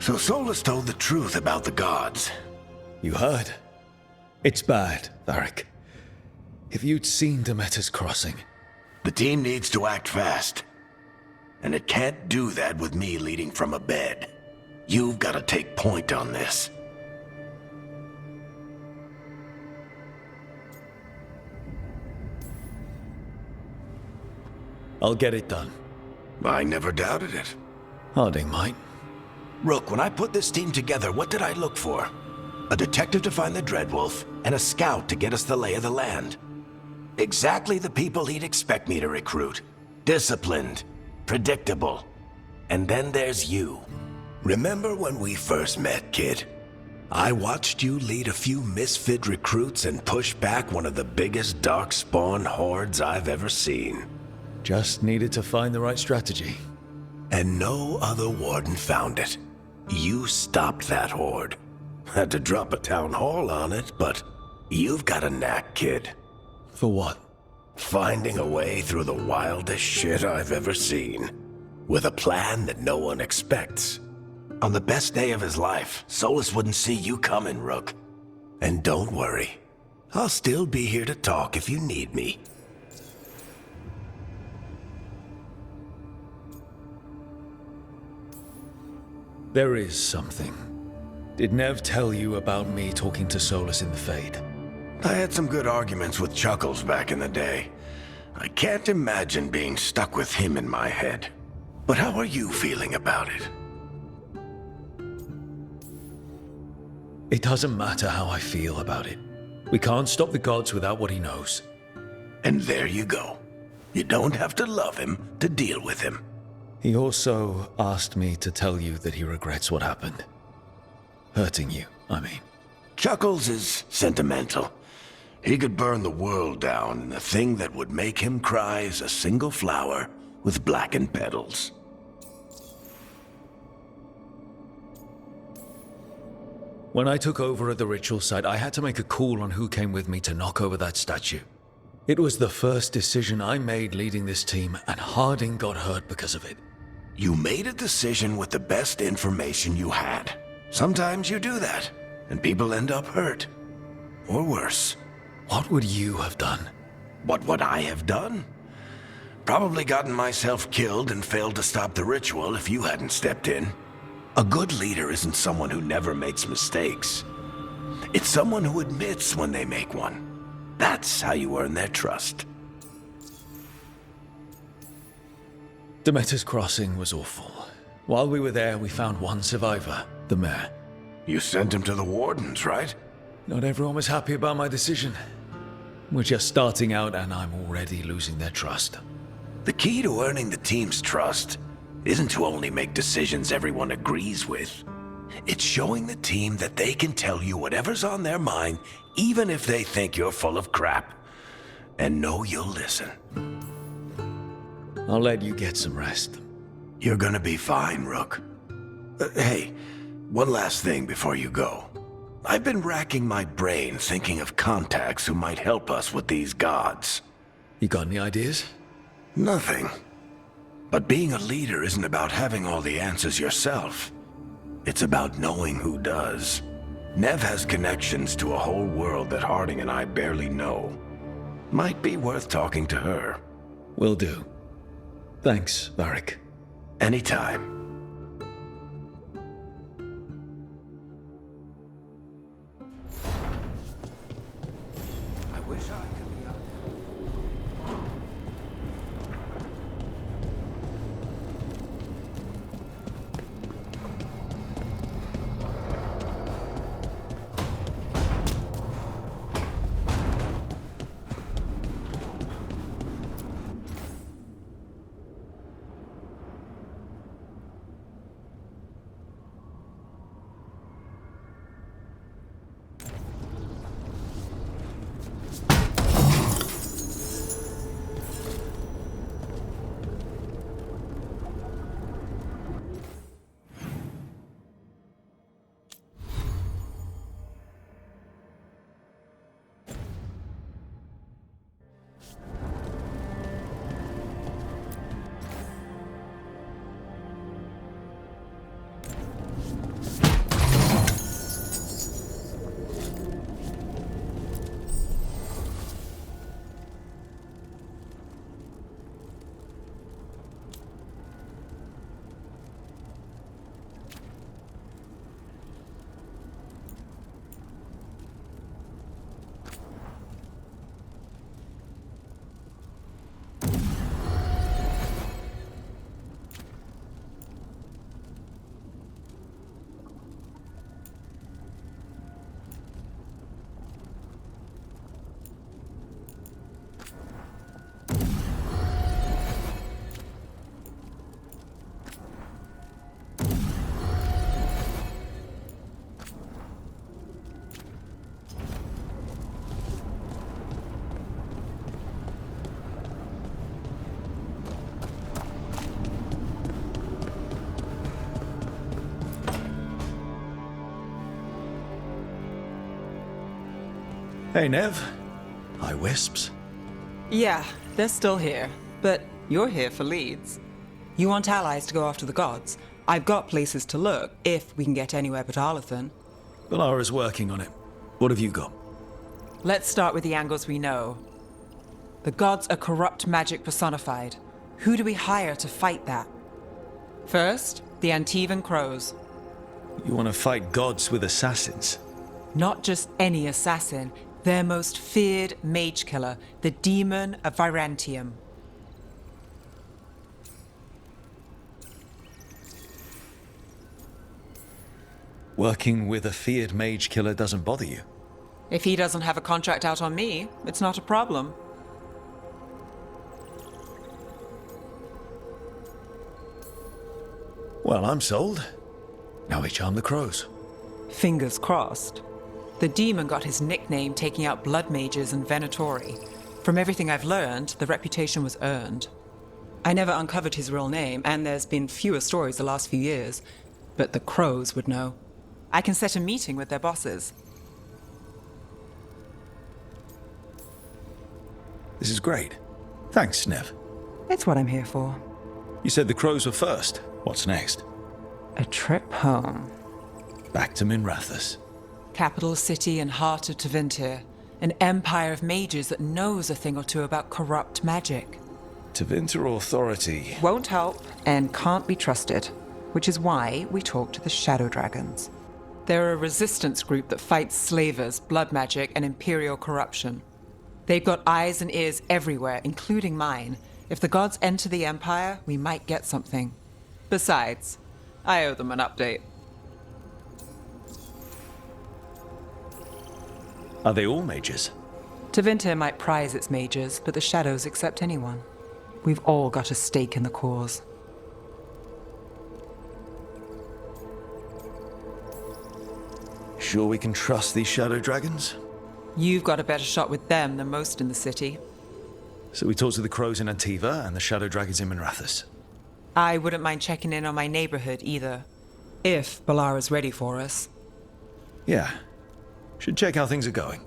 So Solus told the truth about the gods. You heard? It's bad, Varric. If you'd seen Demeter's crossing... The team needs to act fast. And it can't do that with me leading from a bed. You've got to take point on this. I'll get it done. I never doubted it. Harding might. Rook, when I put this team together, what did I look for? A detective to find the Dreadwolf, and a scout to get us the lay of the land. Exactly the people he'd expect me to recruit. Disciplined, predictable. And then there's you. Remember when we first met, kid? I watched you lead a few misfit recruits and push back one of the biggest darkspawn hordes I've ever seen. Just needed to find the right strategy. And no other warden found it. You stopped that horde. Had to drop a town hall on it, but you've got a knack, kid. For what? Finding a way through the wildest shit I've ever seen. With a plan that no one expects. On the best day of his life, Solus wouldn't see you coming, Rook. And don't worry. I'll still be here to talk if you need me. There is something. Did Nev tell you about me talking to Solus in the Fade? I had some good arguments with Chuckles back in the day. I can't imagine being stuck with him in my head. But how are you feeling about it? It doesn't matter how I feel about it. We can't stop the gods without what he knows. And there you go. You don't have to love him to deal with him. He also asked me to tell you that he regrets what happened. Hurting you, I mean. Chuckles is sentimental. He could burn the world down, and the thing that would make him cry is a single flower with blackened petals. When I took over at the ritual site, I had to make a call on who came with me to knock over that statue. It was the first decision I made leading this team, and Harding got hurt because of it. You made a decision with the best information you had. Sometimes you do that, and people end up hurt. Or worse. What would you have done? What would I have done? Probably gotten myself killed and failed to stop the ritual if you hadn't stepped in. A good leader isn't someone who never makes mistakes. It's someone who admits when they make one. That's how you earn their trust. Demeter's crossing was awful. While we were there, we found one survivor, the mayor. You sent him to the wardens, right? Not everyone was happy about my decision. We're just starting out and I'm already losing their trust. The key to earning the team's trust isn't to only make decisions everyone agrees with. It's showing the team that they can tell you whatever's on their mind, even if they think you're full of crap. And know you'll listen. I'll let you get some rest. You're gonna be fine, Rook. Hey, one last thing before you go. I've been racking my brain thinking of contacts who might help us with these gods. You got any ideas? Nothing. But being a leader isn't about having all the answers yourself. It's about knowing who does. Nev has connections to a whole world that Harding and I barely know. Might be worth talking to her. Will do. Thanks, Varric. Anytime. I wish I could be out there. Hey, Nev. Hi, Wisps. Yeah, they're still here, but you're here for leads. You want allies to go after the gods? I've got places to look, if we can get anywhere but Arlathan. Valara's working on it. What have you got? Let's start with the angles we know. The gods are corrupt magic personified. Who do we hire to fight that? First, the Antivan Crows. You want to fight gods with assassins? Not just any assassin, their most feared mage killer, the Demon of Virantium. Working with a feared mage killer doesn't bother you? If he doesn't have a contract out on me, it's not a problem. Well, I'm sold. Now we charm the crows. Fingers crossed. The demon got his nickname taking out blood mages and venatori. From everything I've learned, the reputation was earned. I never uncovered his real name, and there's been fewer stories the last few years, but the crows would know. I can set a meeting with their bosses. This is great. Thanks, Nev. It's what I'm here for. You said the crows were first. What's next? A trip home. Back to Minrathous. Capital city and heart of Tevinter. An empire of mages that knows a thing or two about corrupt magic. Tevinter authority. Won't help and can't be trusted, which is why we talk to the Shadow Dragons. They're a resistance group that fights slavers, blood magic, and imperial corruption. They've got eyes and ears everywhere, including mine. If the gods enter the empire, we might get something. Besides, I owe them an update. Are they all mages? Tevinter might prize its mages, but the Shadows accept anyone. We've all got a stake in the cause. Sure we can trust these shadow dragons? You've got a better shot with them than most in the city. So we talk to the crows in Antiva and the shadow dragons in Minrathous. I wouldn't mind checking in on my neighborhood either. If Balara's ready for us. Yeah. Should check how things are going.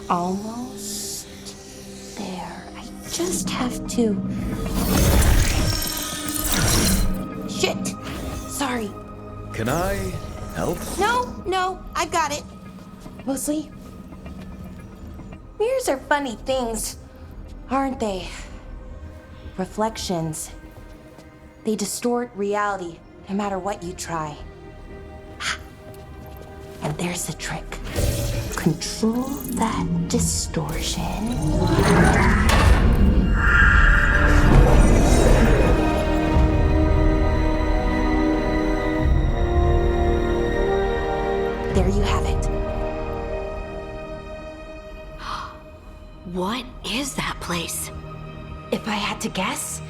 Almost there. I just have to... Shit! Sorry. Can I help? No, I've got it. Mostly, mirrors are funny things, aren't they? Reflections. They distort reality, no matter what you try. And there's the trick. Control that distortion. There you have it. What is that place? If I had to guess,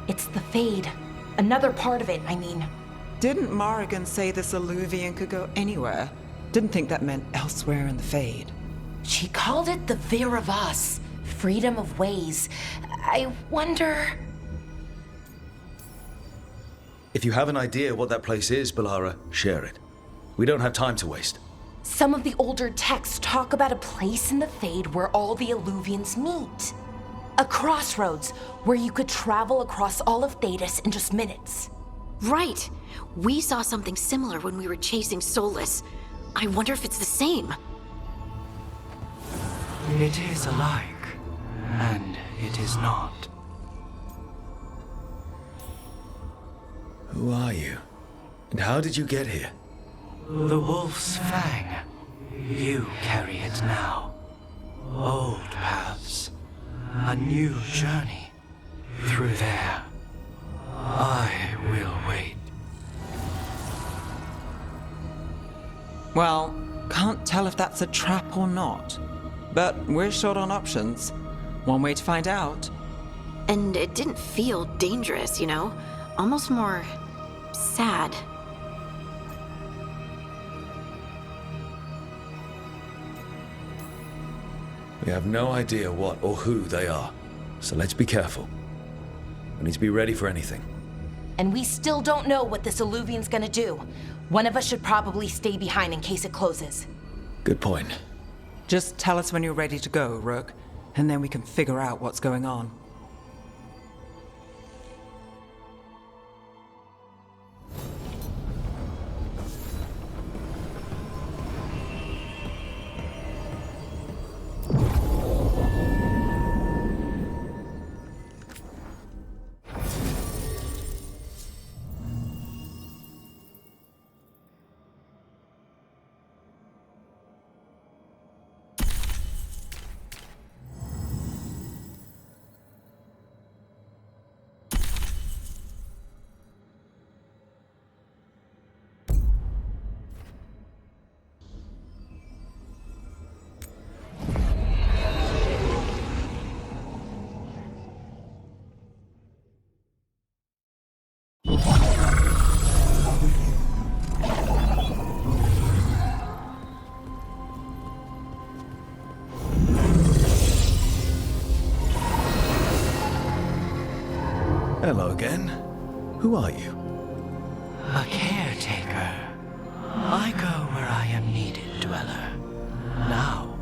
it's the Fade. Another part of it, I mean. Didn't Morrigan say this Illuvian could go anywhere? Didn't think that meant elsewhere in the Fade. She called it the Vir of Us, freedom of ways. I wonder... If you have an idea what that place is, Balara, share it. We don't have time to waste. Some of the older texts talk about a place in the Fade where all the Illuvians meet. A crossroads where you could travel across all of Thedas in just minutes. Right. We saw something similar when we were chasing Solus. I wonder if it's the same. It is alike, and it is not. Who are you? And how did you get here? The Wolf's Fang. You carry it now. Old paths. A new journey. Through there. I will wait. Well, can't tell if that's a trap or not. But we're short on options. One way to find out. And it didn't feel dangerous, you know? Almost more... sad. We have no idea what or who they are, so let's be careful. We need to be ready for anything. And we still don't know what this Illuvian's gonna do. One of us should probably stay behind in case it closes. Good point. Just tell us when you're ready to go, Rook, and then we can figure out what's going on. Hello again. Who are you? A caretaker. I go where I am needed, Dweller. Now,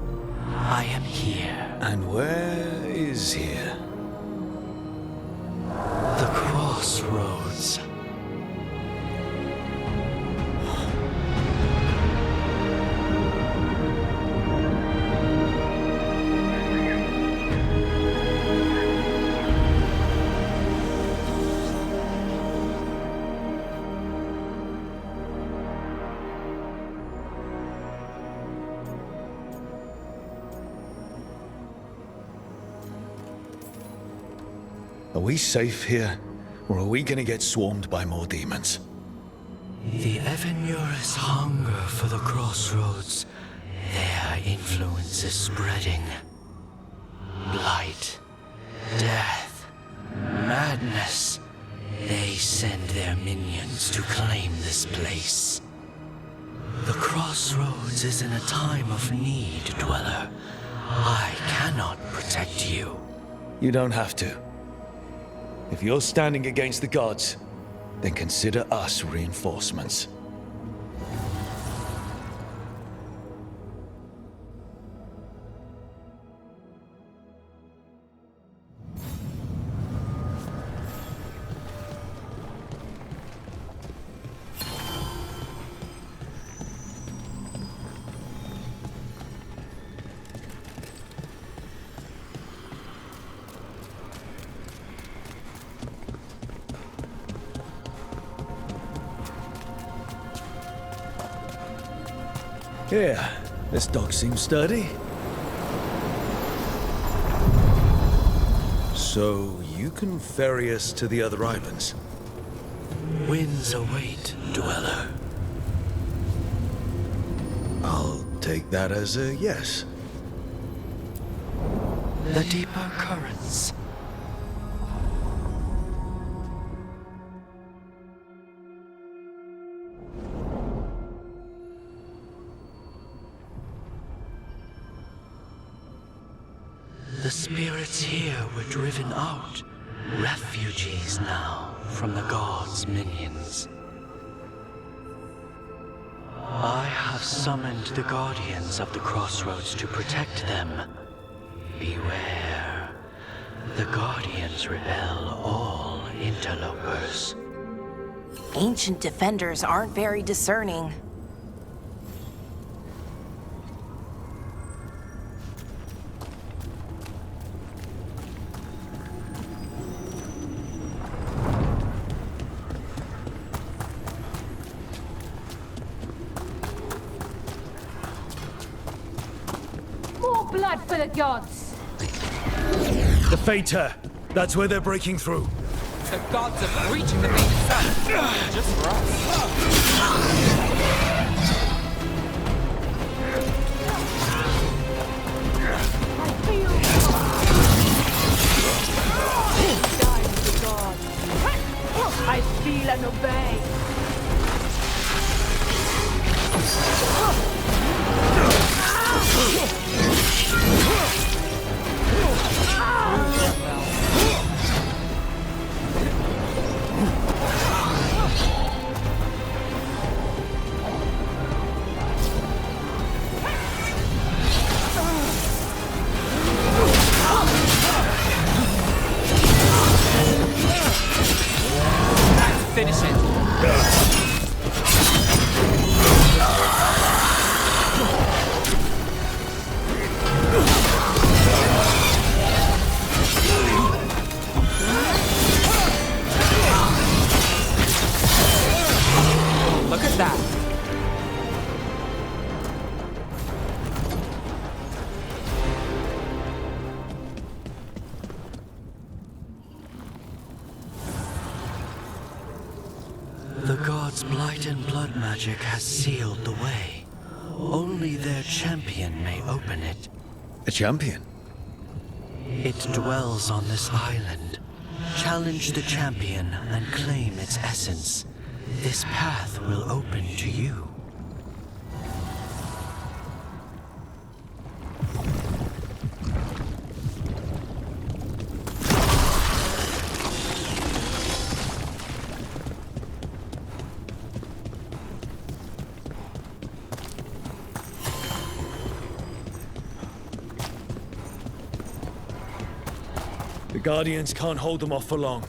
I am here. And where is here? The crossroads. Are we safe here, or are we gonna get swarmed by more demons? The Evenurus hunger for the crossroads. Their influence is spreading. Blight, death, madness. They send their minions to claim this place. The crossroads is in a time of need, Dweller. I cannot protect you. You don't have to. If you're standing against the gods, then consider us reinforcements. Yeah, this dock seems sturdy. So, you can ferry us to the other islands? Winds await, Dweller. I'll take that as a yes. The deeper currents. The spirits here were driven out. Refugees now from the gods' minions. I have summoned the guardians of the crossroads to protect them. Beware. The guardians repel all interlopers. Ancient defenders aren't very discerning. More blood for the gods! The Fater! That's where they're breaking through. The gods are breaching the main sun. Just for us. I feel and obey. Finish it. Look at that. The gods' blight and blood magic has sealed the way. Only their champion may open it. A champion? It dwells on this island. Challenge the champion and claim its essence. This path will open to you. The Guardians can't hold them off for long.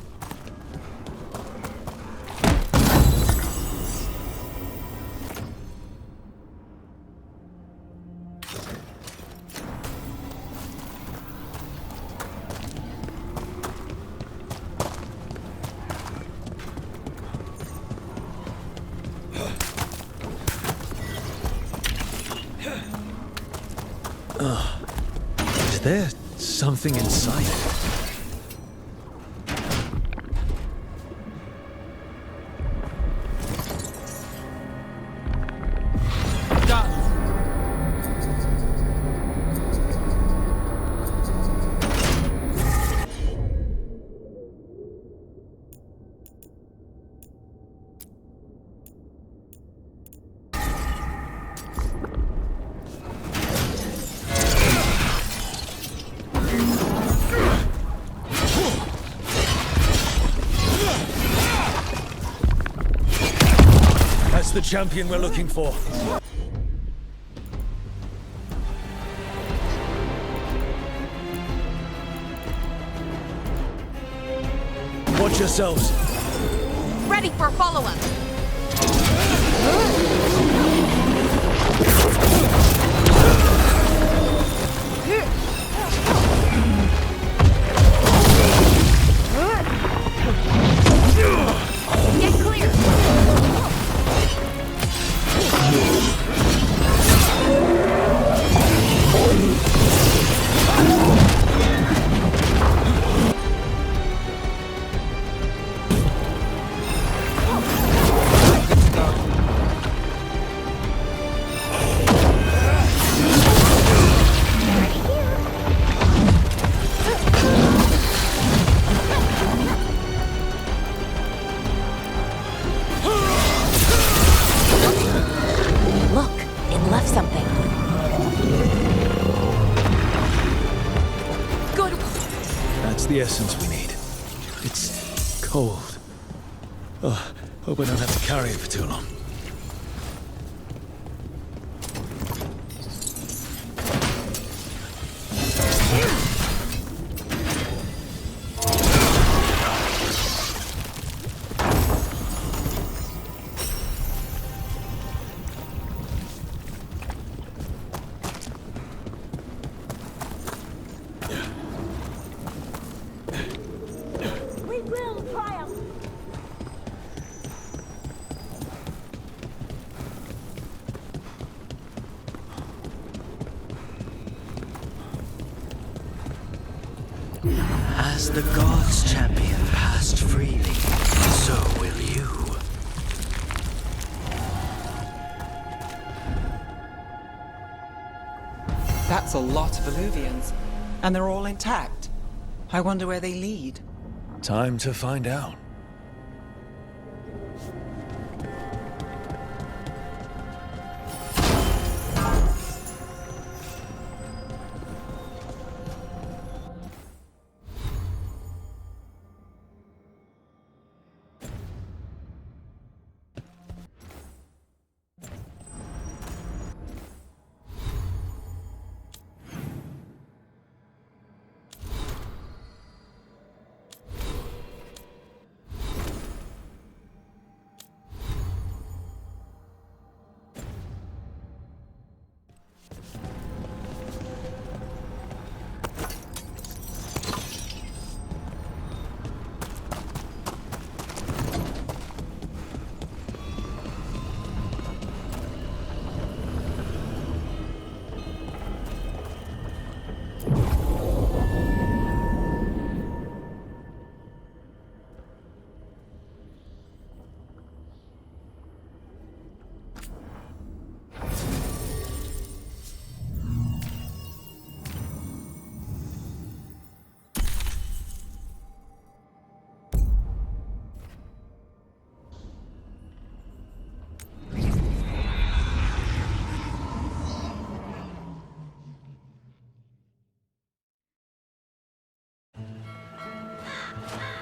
Is there something inside it? That's the champion we're looking for. Watch yourselves. Ready for a follow-up. Get clear. the essence we need. It's cold. Oh, hope I don't have to carry it for too long. As the gods' champion passed freely, so will you. That's a lot of Illuvians. And they're all intact. I wonder where they lead. Time to find out.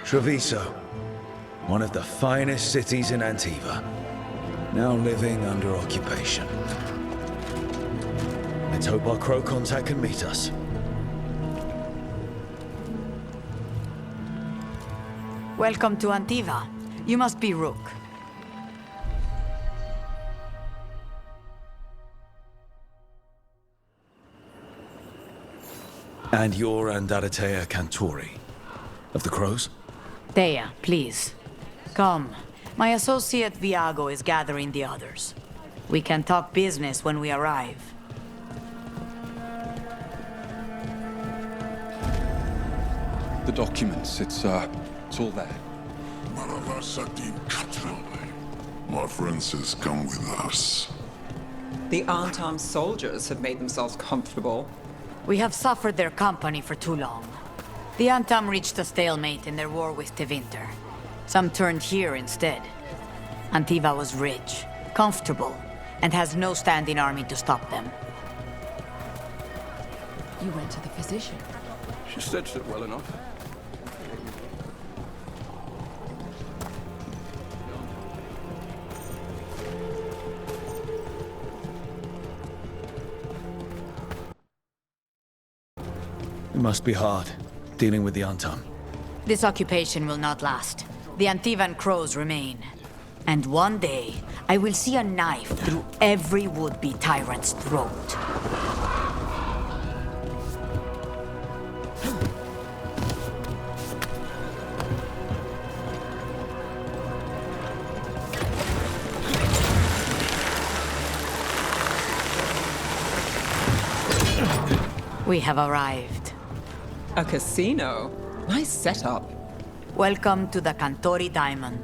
Treviso, one of the finest cities in Antiva, now living under occupation. Let's hope our crow contact can meet us. Welcome to Antiva. You must be Rook. And you're Andaratea Cantori, of the Crows? Thea, please. Come. My associate Viago is gathering the others. We can talk business when we arrive. The documents, it's all there. My friend says come with us. The unarmed soldiers have made themselves comfortable. We have suffered their company for too long. The Antam reached a stalemate in their war with Tevinter. Some turned here instead. Antiva was rich, comfortable, and has no standing army to stop them. You went to the physician. She stitched it well enough. It must be hard, dealing with the Antam. This occupation will not last. The Antivan crows remain. And one day, I will see a knife through every would-be tyrant's throat. We have arrived. A casino? Nice setup. Welcome to the Cantori Diamond.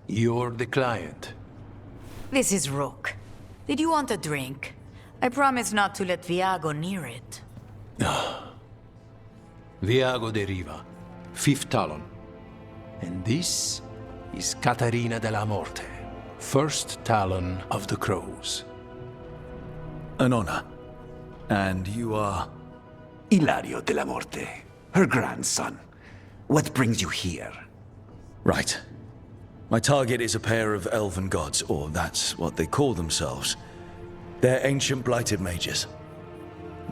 You're the client. This is Rook. Did you want a drink? I promise not to let Viago near it. Viago de Riva, 5th Talon. And this is Caterina de la Morte, first Talon of the Crows. An honor. And you are? Ilario de la Morte, her grandson. What brings you here? Right. My target is a pair of elven gods, or that's what they call themselves. They're ancient blighted mages.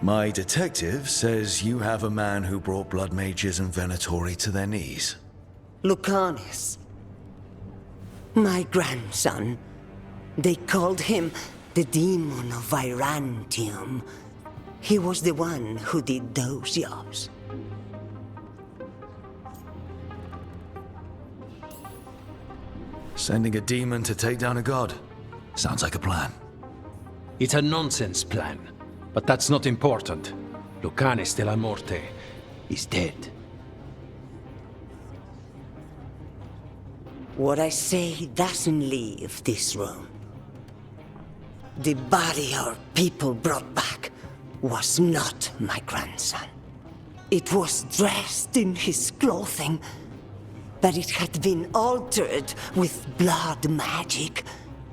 My detective says you have a man who brought blood mages and Venatori to their knees. Lucanus. My grandson. They called him the Demon of Virantium. He was the one who did those jobs. Sending a demon to take down a god. Sounds like a plan. It's a nonsense plan, but that's not important. Lucanus de la Morte is dead. What I say doesn't leave this room. The body our people brought back was not my grandson. It was dressed in his clothing, but it had been altered with blood magic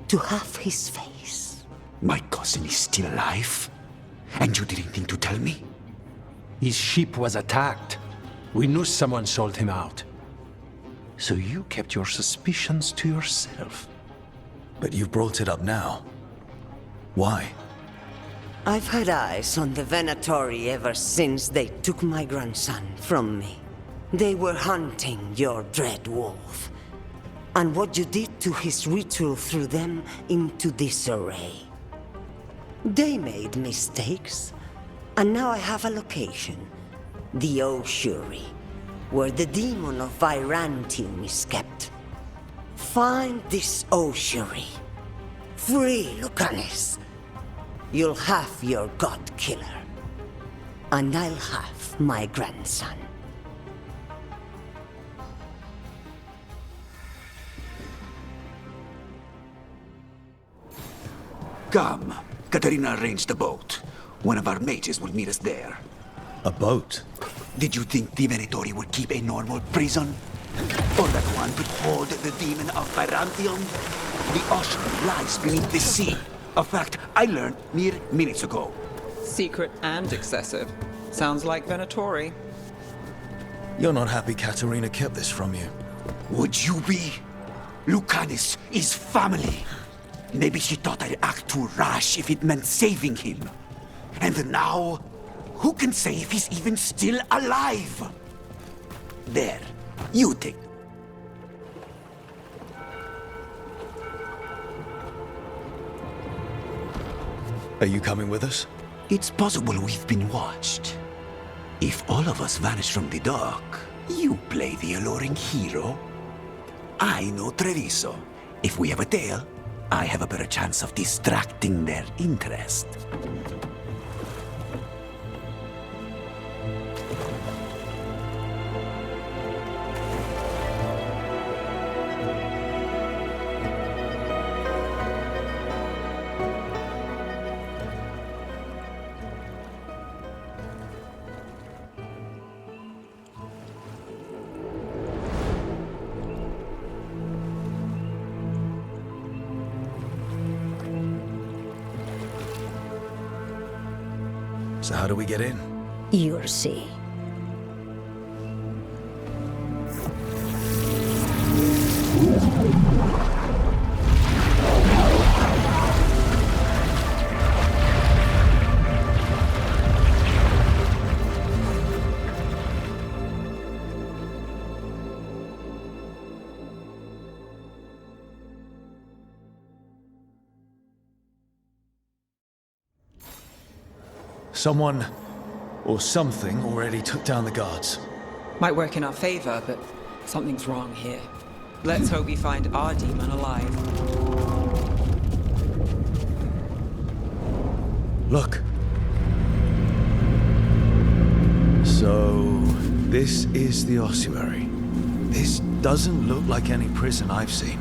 to have his face. My cousin is still alive? And you didn't think to tell me? His ship was attacked. We knew someone sold him out. So you kept your suspicions to yourself. But you've brought it up now. Why? I've had eyes on the Venatori ever since they took my grandson from me. They were hunting your dread wolf. And what you did to his ritual threw them into disarray. They made mistakes, and now I have a location. The ossuary, where the demon of Virantium is kept. Find this ossuary. Free Lucanus. You'll have your god killer. And I'll have my grandson. Come. Katerina arranged a boat. One of our mages will meet us there. A boat? Did you think the Venatori would keep a normal prison? Or that one could hold the demon of Virantium? The ocean lies beneath the sea. A fact I learned mere minutes ago. Secret and excessive. Sounds like Venatori. You're not happy Katerina kept this from you. Would you be? Lucanus is family. Maybe she thought I'd act too rash if it meant saving him. And now, who can say if he's even still alive? There, you take. Are you coming with us? It's possible we've been watched. If all of us vanish from the dock, you play the alluring hero. I know Treviso. If we have a tale, I have a better chance of distracting their interest. So how do we get in? You'll see. Someone or something already took down the guards. Might work in our favor, but something's wrong here. Let's hope we find our demon alive. Look. So, this is the ossuary. This doesn't look like any prison I've seen.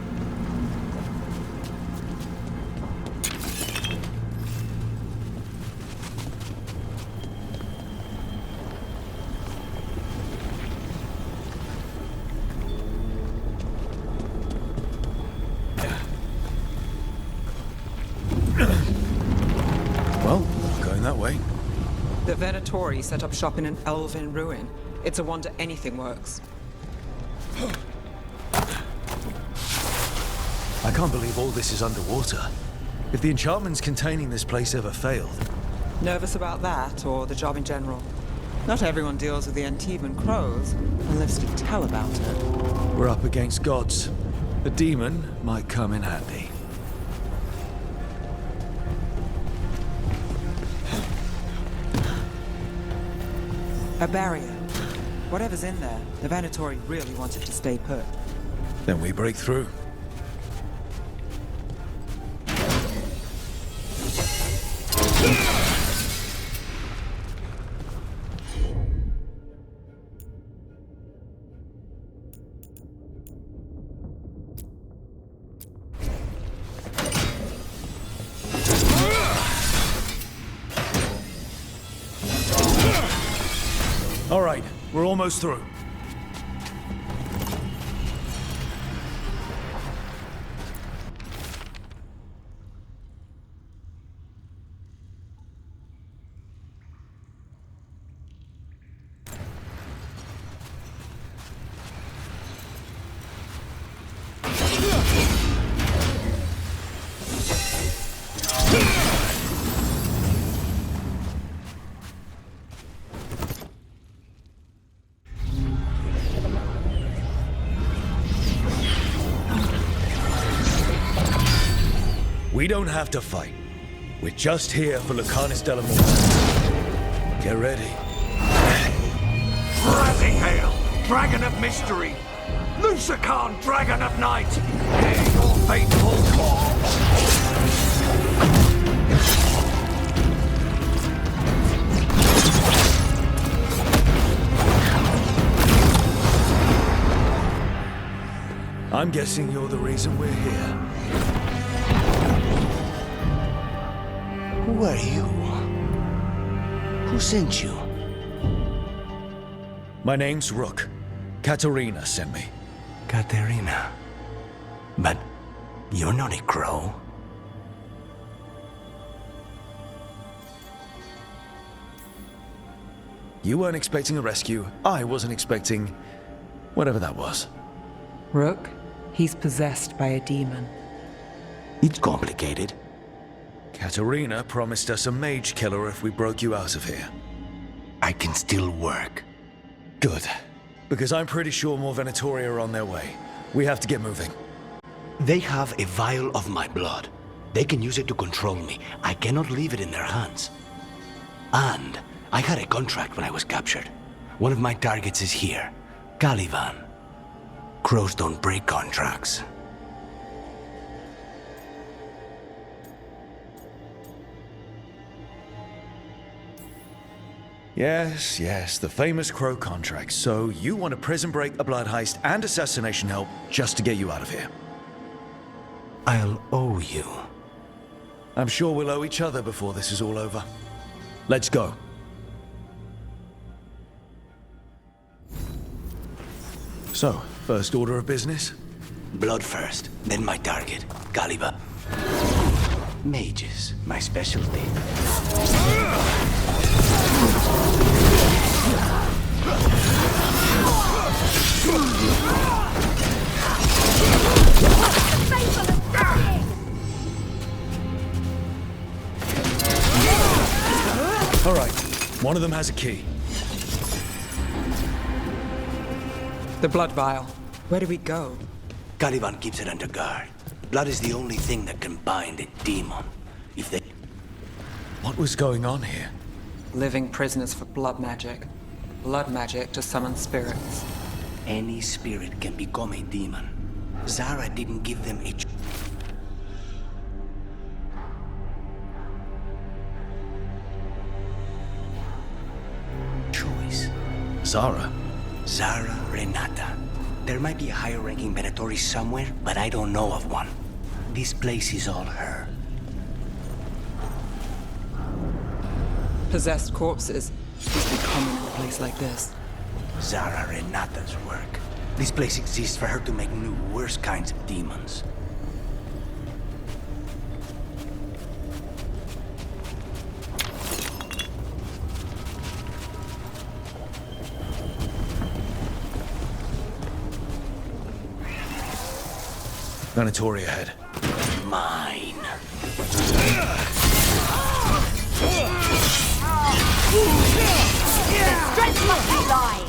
Venatori set up shop in an elven ruin. It's a wonder anything works. I can't believe all this is underwater. If the enchantments containing this place ever failed... Nervous about that, or the job in general? Not everyone deals with the Antivan crows, unless you tell about it. We're up against gods. A demon might come in handy. A barrier. Whatever's in there, the Venatori really wanted to stay put. Then we break through. All right, we're almost through. We don't have to fight. We're just here for Lucanus Delamorte. Get ready. Rising Hail, Dragon of Mystery! Lucican, Dragon of Night! Hear your fateful call! I'm guessing you're the reason we're here. Who are you? Who sent you? My name's Rook. Katerina sent me. Katerina. But you're not a crow. You weren't expecting a rescue. I wasn't expecting... whatever that was. Rook, he's possessed by a demon. It's complicated. Katerina promised us a mage killer if we broke you out of here. I can still work. Good. Because I'm pretty sure more Venatori are on their way. We have to get moving. They have a vial of my blood. They can use it to control me. I cannot leave it in their hands. And I had a contract when I was captured. One of my targets is here. Caliban. Crows don't break contracts. Yes, the famous Crow contract. So you want a prison break, a blood heist, and assassination help just to get you out of here? I'll owe you. I'm sure we'll owe each other before this is all over. Let's go. So, first order of business? Blood first, then my target, Caliban. Mages, my specialty. All right, one of them has a key. The blood vial. Where do we go? Caliban keeps it under guard. Blood is the only thing that can bind a demon. If they... What was going on here? Living prisoners for blood magic. Blood magic to summon spirits. Any spirit can become a demon. Zara didn't give them a choice. Zara? Zara Renata. There might be a higher-ranking Venatori somewhere, but I don't know of one. This place is all her. Possessed corpses used to be common in a place like this. Zara Renata's work. This place exists for her to make new, worse kinds of demons. Venatori ahead. Mine. Strength must be lies!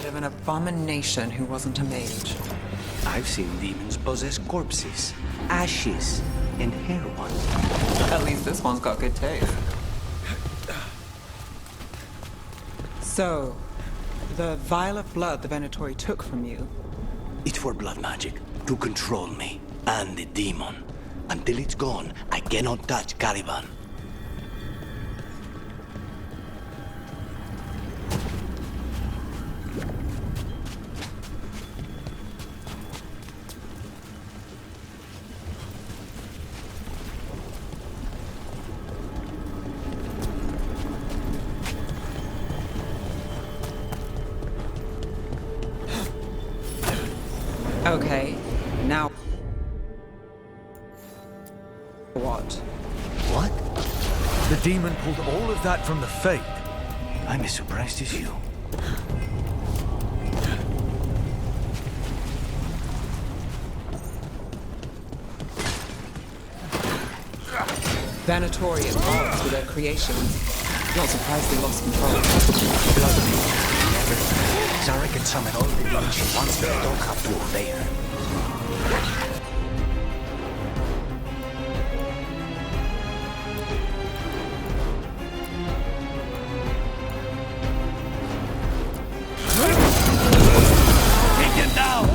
Of an abomination who wasn't a mage. I've seen demons possess corpses, ashes, and hair ones. At least this one's got good taste. So, the vial of blood the Venatori took from you. It's for blood magic, to control me, and the demon. Until it's gone, I cannot touch Caliban. Okay, now what? What? The demon pulled all of that from the Fade. I'm as surprised as you. Venatori involved with their creations. Not surprised they lost control. Blood never. Zara can summon all the demons she wants, but I don't have to obey her. Take him down!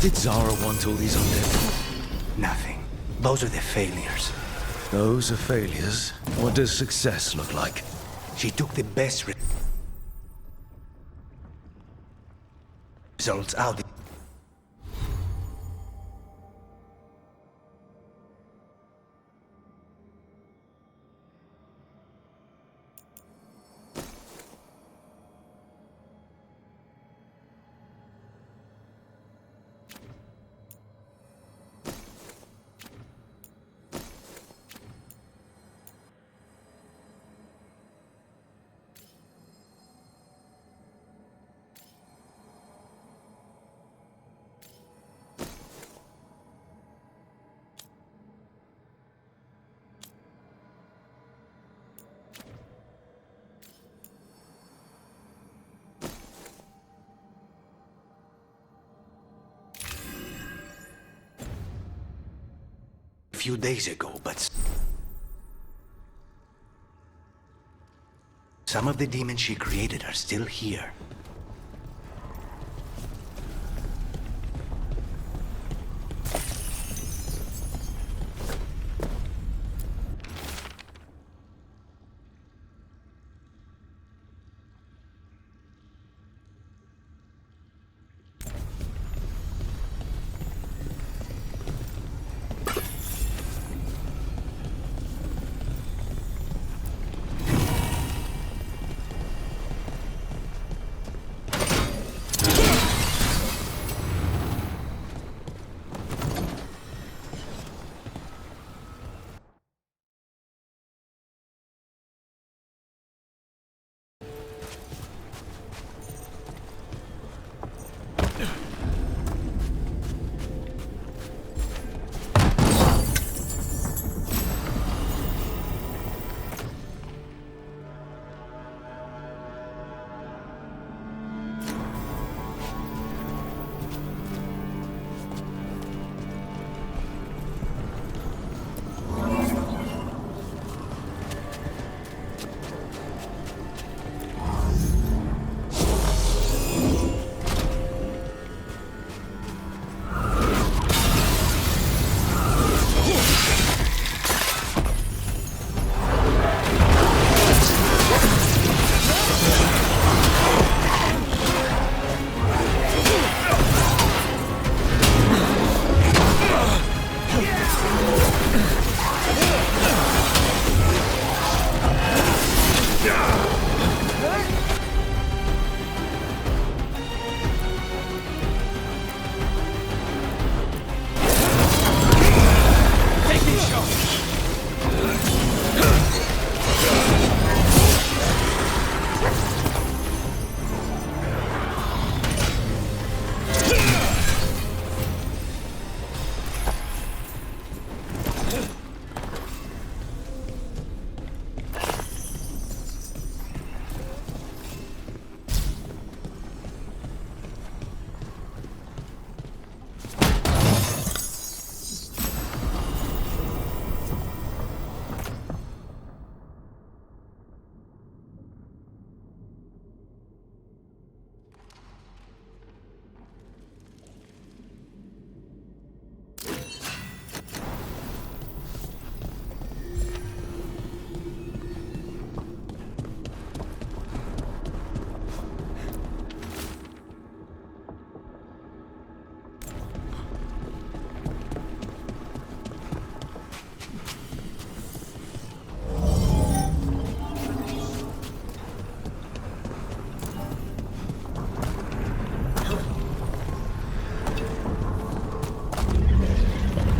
Did Zara want all these undead? Nothing. Those are the failures. Those are failures. What does success look like? She took the best results out. Few days ago, but some of the demons she created are still here.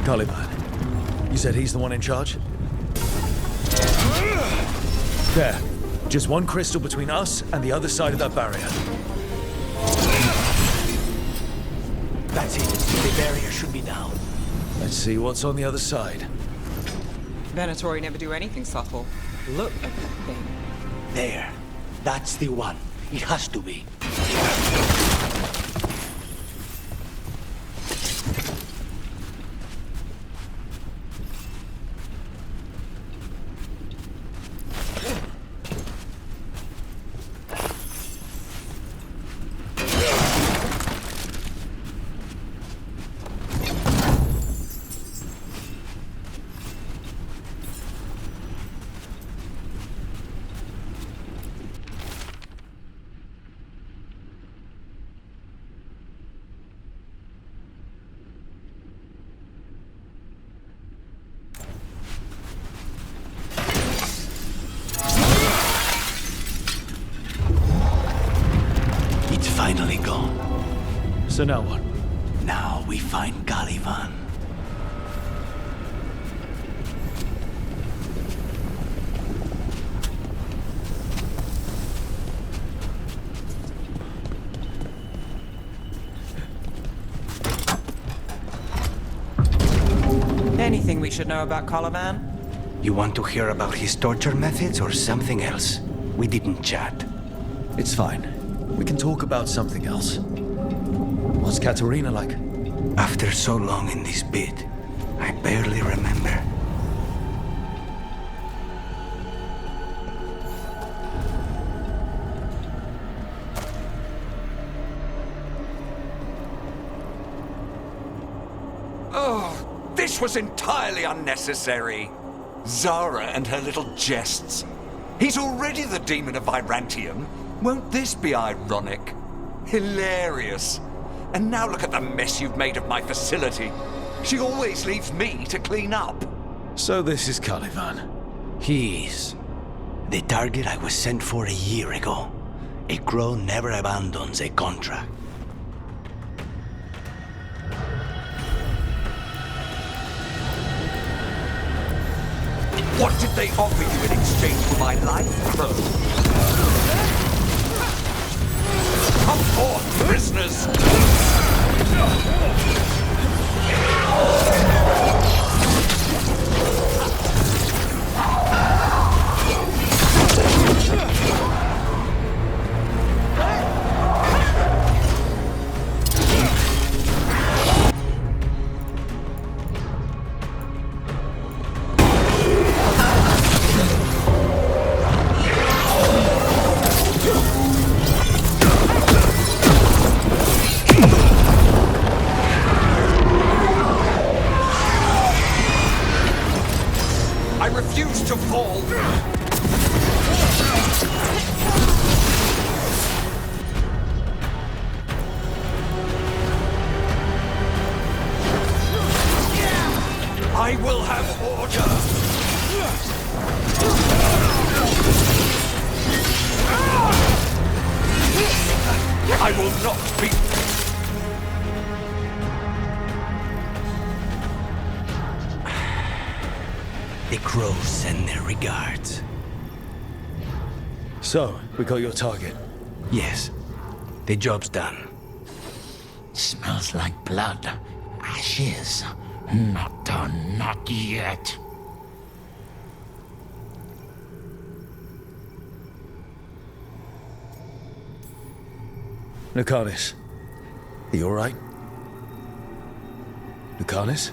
Caliban. You said he's the one in charge? There. Just one crystal between us and the other side of that barrier. That's it. The barrier should be down. Let's see what's on the other side. Venatori never do anything subtle. Look at that thing. There. That's the one. It has to be. Finally gone. So now what? Now we find Caliban. Anything we should know about Caliban? You want to hear about his torture methods or something else? We didn't chat. It's fine. We can talk about something else. What's Katerina like? After so long in this bit, I barely remember. Oh, this was entirely unnecessary. Zara and her little jests. He's already the demon of Virantium. Won't this be ironic? Hilarious. And now look at the mess you've made of my facility. She always leaves me to clean up. So this is Caliban. He is. The target I was sent for a year ago. A crow never abandons a contract. What did they offer you in exchange for my life, Crow? Come forth, prisoners! I refuse to fall! I will have order! I will not be... The crows send their regards. So, we got your target. Yes. The job's done. Smells like blood. Ashes. Not done, not yet. Lucanus. Are you alright? Lucanus?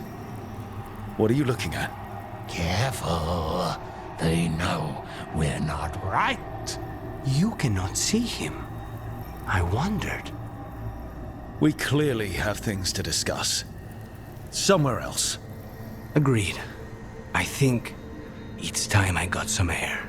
What are you looking at? Careful. They know we're not right. You cannot see him. I wondered. We clearly have things to discuss. Somewhere else. Agreed. I think it's time I got some air.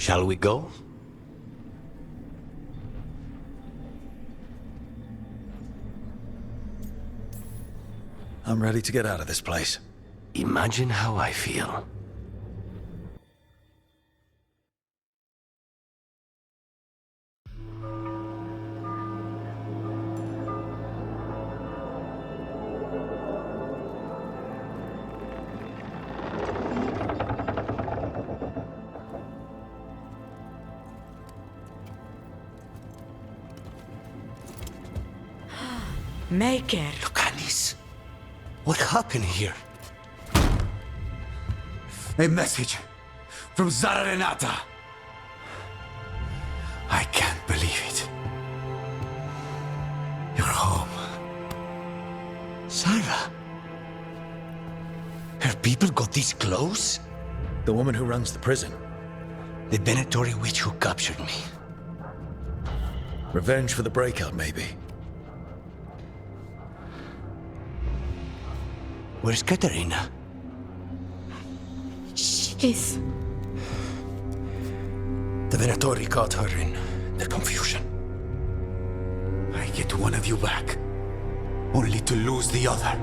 Shall we go? I'm ready to get out of this place. Imagine how I feel. Maker. Lucanis, what happened here? A message from Zara Renata. I can't believe it. You're home. Zara? Her people got this close? The woman who runs the prison. The Venatori witch who captured me. Revenge for the breakout, maybe. Where's Katerina? She's... The Venatori caught her in the confusion. I get one of you back, only to lose the other.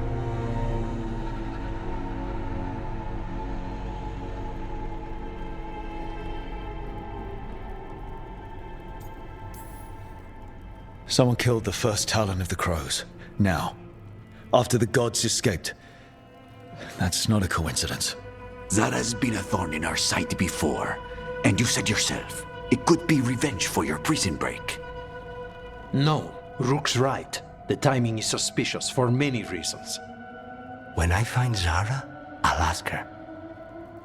Someone killed the first Talon of the Crows. Now, after the gods escaped. That's not a coincidence. Zara's been a thorn in our side before, and you said yourself, it could be revenge for your prison break. No, Rook's right. The timing is suspicious for many reasons. When I find Zara, I'll ask her.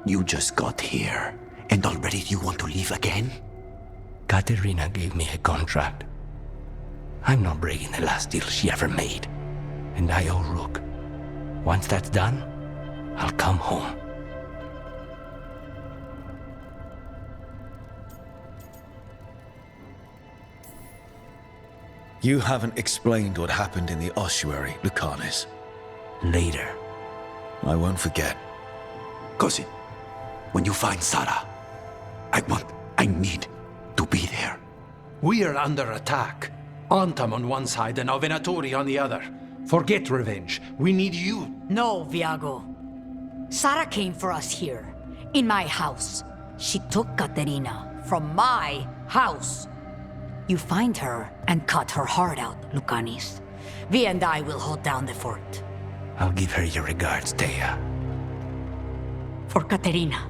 You just got here, and already you want to leave again? Katerina gave me a contract. I'm not breaking the last deal she ever made. And I owe Rook. Once that's done, I'll come home. You haven't explained what happened in the ossuary, Lucanis. Later. I won't forget. Cousin, when you find Zara, I need to be there. We are under attack. Antam on one side and Venatori on the other. Forget revenge. We need you. No, Viago. Sara came for us here, in my house. She took Katerina from my house. You find her and cut her heart out, Lucanis. Vi and I will hold down the fort. I'll give her your regards, Thea. For Katerina.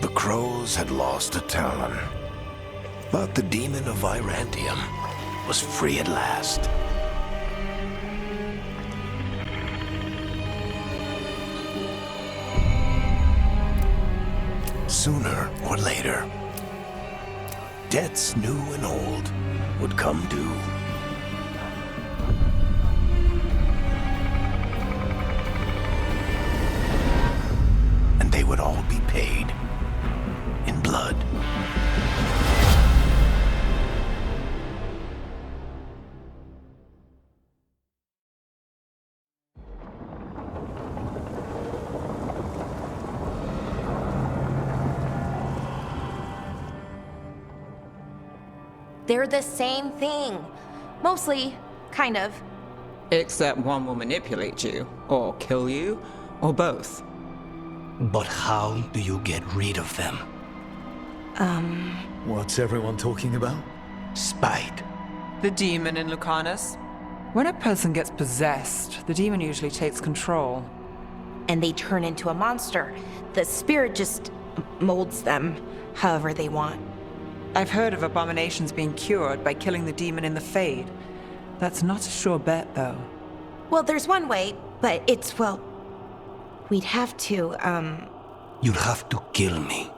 The Crows had lost a Talon, but the demon of Virantium was free at last. Sooner or later, debts new and old would come due. And they would all be paid in blood. They're the same thing. Mostly, kind of. Except one will manipulate you, or kill you, or both. But how do you get rid of them? What's everyone talking about? Spite. The demon in Lucanus. When a person gets possessed, the demon usually takes control. And they turn into a monster. The spirit just molds them however they want. I've heard of abominations being cured by killing the demon in the Fade. That's not a sure bet, though. Well, there's one way, but it's, well... We'd have to, You'd have to kill me.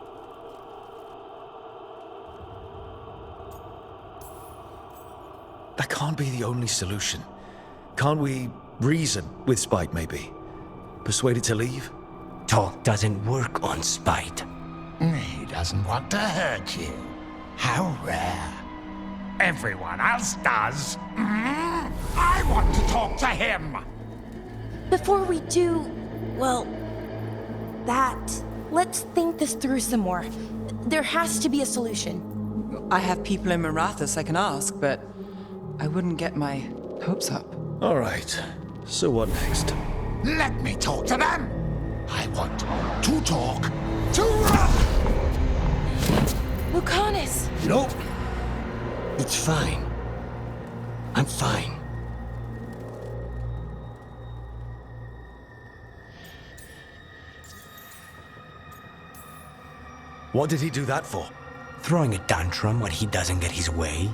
That can't be the only solution. Can't we reason with Spite, maybe? Persuade it to leave? Talk doesn't work on Spite. He doesn't want to hurt you. How rare. everyone else does. I want to talk to him! Before we do, well, that, let's think this through some more. There has to be a solution. I have people in Marathas I can ask, but I wouldn't get my hopes up. All right. So what next? Let me talk to them! I want to talk to... Lucanus! Nope. It's fine. I'm fine. What did he do that for? Throwing a tantrum when he doesn't get his way?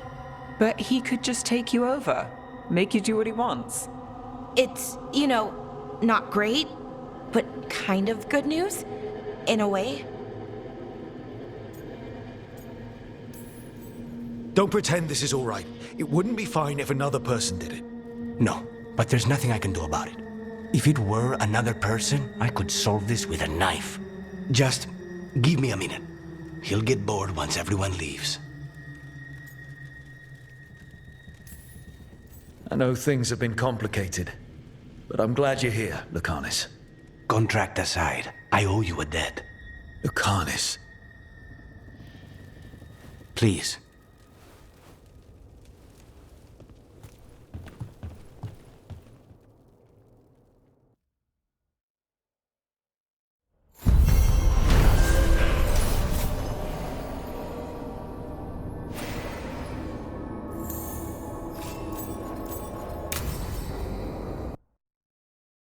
But he could just take you over, make you do what he wants. It's, not great, but kind of good news, in a way. Don't pretend this is all right. It wouldn't be fine if another person did it. No, but there's nothing I can do about it. If it were another person, I could solve this with a knife. Just give me a minute. He'll get bored once everyone leaves. I know things have been complicated, but I'm glad you're here, Lucanus. Contract aside, I owe you a debt. Lucanus. Please,